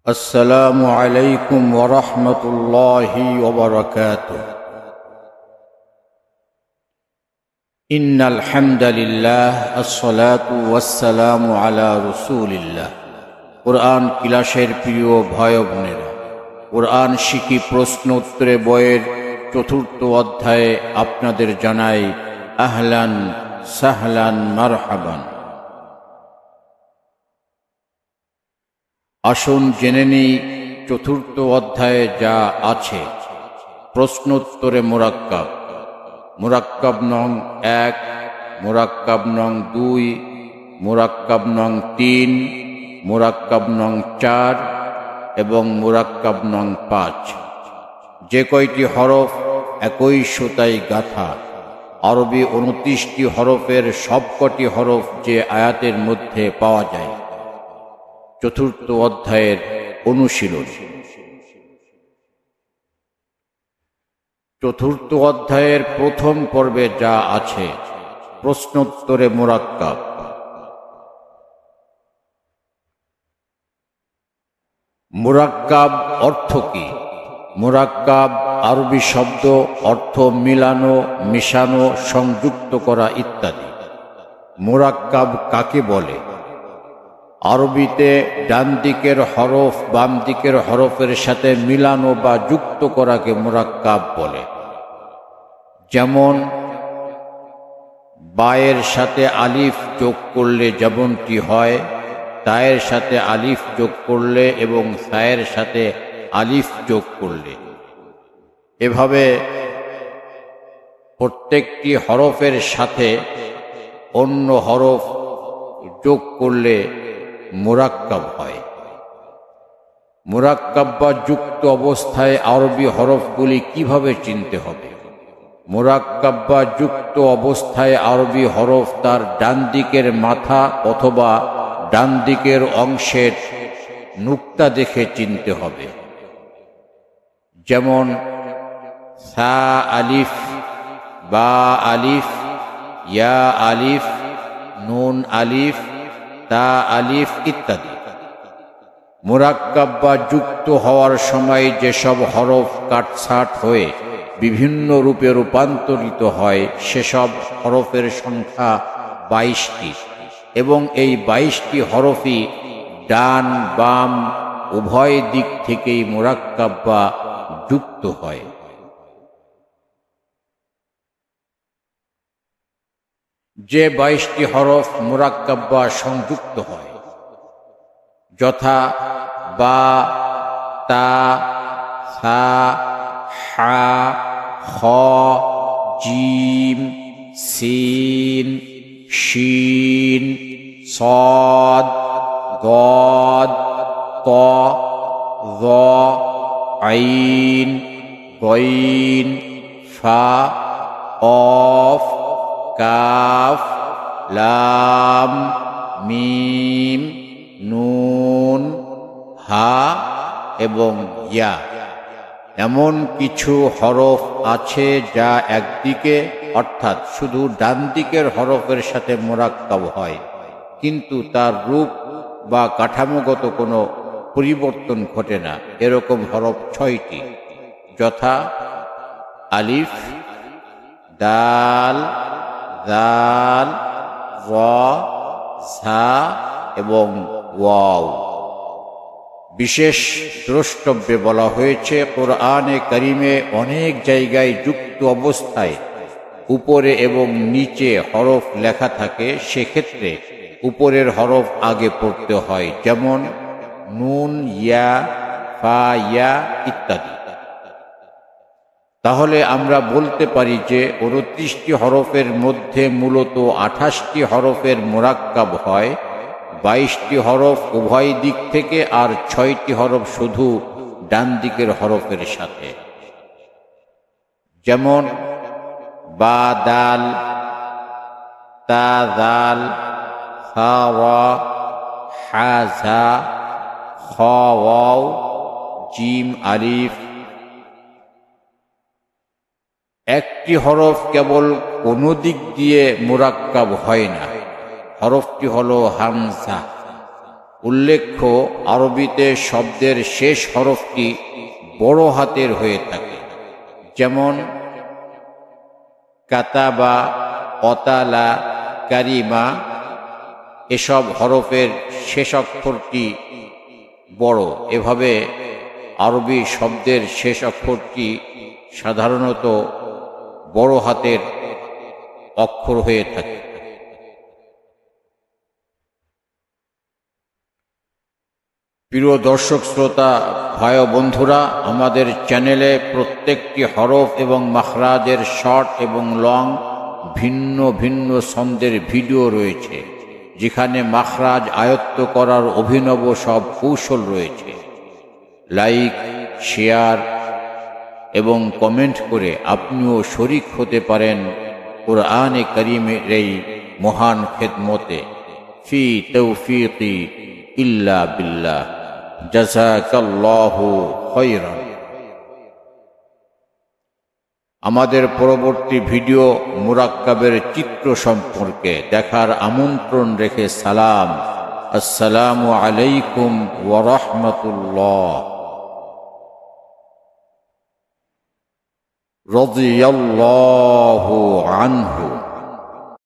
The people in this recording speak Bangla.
السلام عليكم ورحمة الله وبركاته. إن الحمد لله الصلاة والسلام على رسول الله. কুরআন ক্লাসের প্রিয় ভাই বোনেরা, কুরআন শিখি প্রশ্ন উত্তরে বইয়ের ৪র্থ অধ্যায়ে আপনাদের জানাই আহলান সাহলান মারহাবান। আসুন জেনে নিই ৪র্থ অধ্যায়ে যা আছে। প্রশ্নোত্তরে মুরাক্কাব, মুরাক্কাব নং ১, মুরাক্কাব নং ২, মুরাক্কাব নং ৩, মুরাক্কাব নং ৪ এবং মুরাক্কাব নং ৫। যে কয়টি হরফ একই সুতায় গাঁথা। আরবি ২৯টি হরফের সবকটি হরফ যে আয়াতের মধ্যে পাওয়া যায়। ৪র্থ অধ্যায়ের অনুশীলন। ৪র্থ অধ্যায়ের প্রথম পর্বে যা আছে। প্রশ্নোত্তরে মুরাক্কাব। মুরাক্কাব অর্থ কি? মুরাক্কাব আরবি শব্দ, অর্থ মিলানো, মিশানো, সংযুক্ত করা ইত্যাদি। মুরাক্কাব কাকে বলে? আরবিতে ডান দিকের হরফ বাম দিকের হরফের সাথে মিলানো বা যুক্ত করাকে মুরাক্কাব বলে। যেমন বায়ের সাথে আলিফ যোগ করলে যেমনটি হয়, তায়ের সাথে আলিফ যোগ করলে এবং সায়ের সাথে আলিফ যোগ করলে। এভাবে প্রত্যেকটি হরফের সাথে অন্য হরফ যোগ করলে মুরাক্কাব হয়। মুরাক্কাব বা যুক্ত অবস্থায় আরবি হরফগুলি কিভাবে চিনতে হবে? মুরাক্কাব বা যুক্ত অবস্থায় আরবি হরফ তার ডান দিকের মাথা অথবা ডান দিকের অংশের নুক্তা দেখে চিনতে হবে। যেমন সা আলিফ, বা আলিফ, ইয়া আলিফ, নুন আলিফ, তা আলিফ ইত্যাদি। মুরাক্কাব বা যুক্ত হওয়ার সময় যেসব হরফ কাটছাঁট হয়ে বিভিন্ন রূপে রূপান্তরিত হয় সেসব হরফের সংখ্যা ২২টি এবং এই ২২টি হরফই ডান বাম উভয় দিক থেকেই মুরাক্কাব বা যুক্ত হয়। যে ২২টি হরফ মুরাক্কাব বা সংযুক্ত হয়, যথা বা, তা, সা, হা, খ, জিম, সিন, শিন, সদ, গদ, ত, য, আইন, গইন, ফা, কফ, কাফ, লাম, মিম, নুন, হা এবং ইয়া। এমন কিছু হরফ আছে যা একদিকে অর্থাৎ শুধু ডান দিকের হরফের সাথে মুরাক্কাব হয়, কিন্তু তার রূপ বা কাঠামোগত কোনো পরিবর্তন ঘটে না। এরকম হরফ ৬টি, যথা আলিফ, দাল, জাল, র, ঝা এবং ওয়াও। বিশেষ দ্রষ্টব্যে বলা হয়েছে, কোরআনে কারিমে অনেক জায়গায় যুক্ত অবস্থায় উপরে এবং নিচে হরফ লেখা থাকে। সেক্ষেত্রে উপরের হরফ আগে পড়তে হয়, যেমন নুন, ইয়া, ফা, ইয়া ইত্যাদি। তাহলে আমরা বলতে পারি যে ২৯টি হরফের মধ্যে মূলত ২৮টি হরফের মুরাক্কাব হয়, ২২টি হরফ উভয় দিক থেকে আর ৬টি হরফ শুধু ডান দিকের হরফের সাথে। যেমন বা দাল, তা দাল, সা ওয়া, হা ঝা, খ ওয়াও, জিম আলিফ। একটি হরফ কেবল কোনো দিক দিয়ে মুরাক্কাব হয় না, হরফটি হলো হামজা। উল্লেখ্য, আরবিতে শব্দের শেষ হরফটি বড় হাতের হয়ে থাকে, যেমন কাতাবা, কতালা, কারিমা। এসব হরফের শেষ অক্ষরটি বড়। এভাবে আরবি শব্দের শেষ অক্ষরটি সাধারণত বড় হাতের অক্ষর হয়ে থাকে। প্রিয় দর্শক শ্রোতা, ভাই ও বন্ধুরা, আমাদের চ্যানেলে প্রত্যেকটি হরফ এবং মাখরাজের শর্ট এবং লং ভিন্ন ভিন্ন ছন্দের ভিডিও রয়েছে, যেখানে মাখরাজ আয়ত্ত করার অভিনব সব কৌশল রয়েছে। লাইক, শেয়ার এবং কমেন্ট করে আপনিও শরীক হতে পারেন কুরআনে কারীমের এই মহান খেদমতে। ফি তৌফিকি ইল্লা বিল্লাহ। জাযাকাল্লাহু খায়রান। আমাদের পরবর্তী ভিডিও মুরাক্কাবের চিত্র সম্পর্কে দেখার আমন্ত্রণ রেখে সালাম। আসসালামু আলাইকুম ওয়া রাহমাতুল্লাহ। রাদিয়াল্লাহু আনহু।